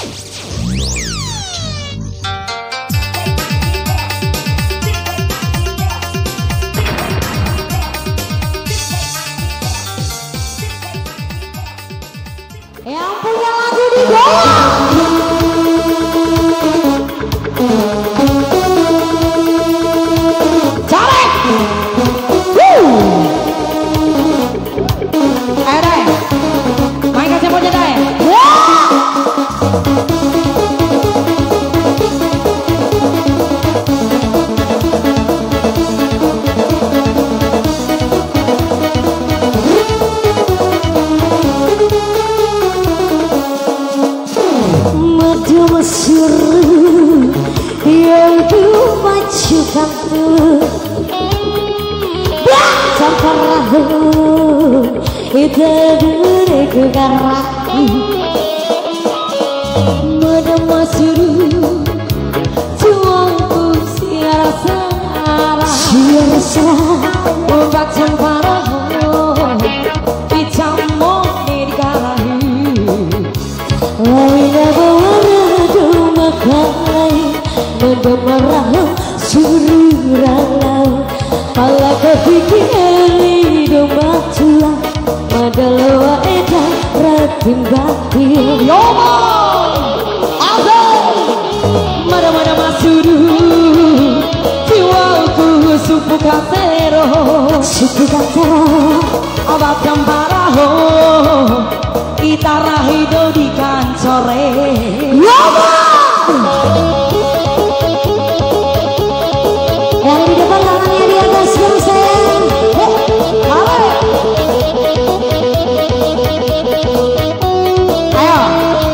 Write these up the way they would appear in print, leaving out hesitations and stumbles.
Yang punya lagu di yang dimajukan tuh belajar perahu itu diriku karaku menemui suruh juangku siara membaca perahu dicampur di karahi lainnya beradu makai mendemarah sururalau pala kepikir domba tua madalawa eda ratin batin yoma azal mana masuru jiwaku supu kasero obat camparaho kita rahido di kancore yoma yang di depan tangannya di atas yang sayang. Ayo,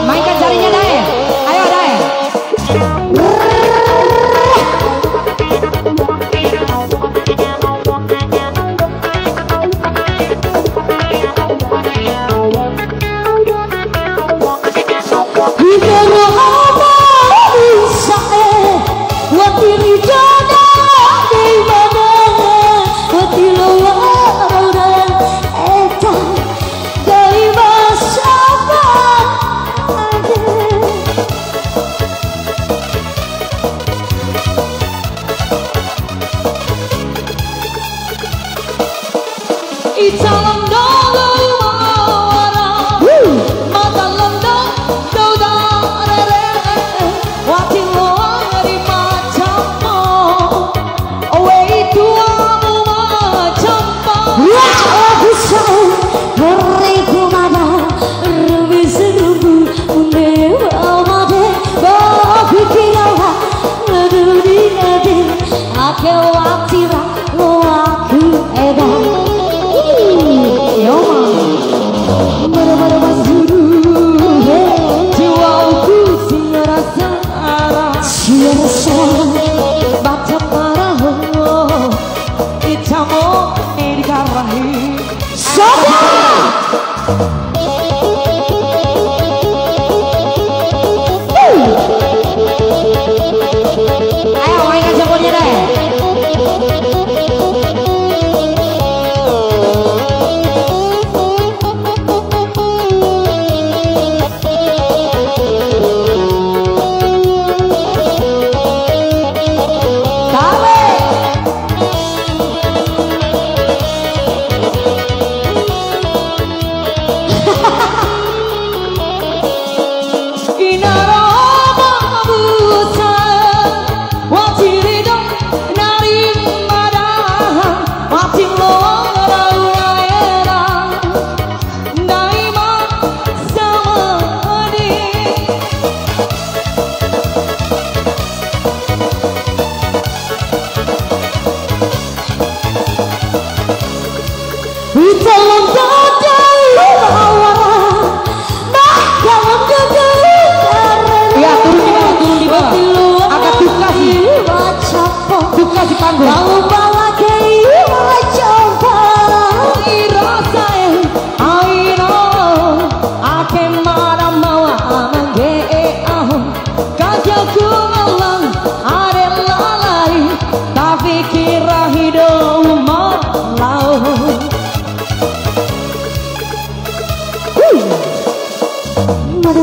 mainkan jarinya Dae. Ayo Dae.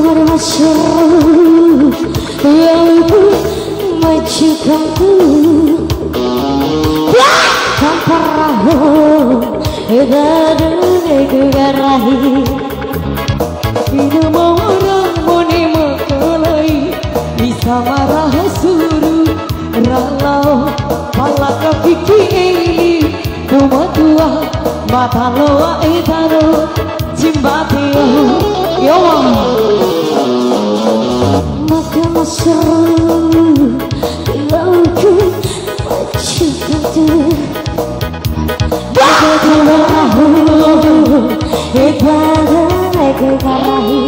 masyarakat yang majikanku tanpa rahu garahi tidak mau orang moni makalai bisa marah suruh ralau palaka fikir rumah tua mata loa etaro Cimbatio yo maka masyarakat lauku majikanku tanpa rahu garahi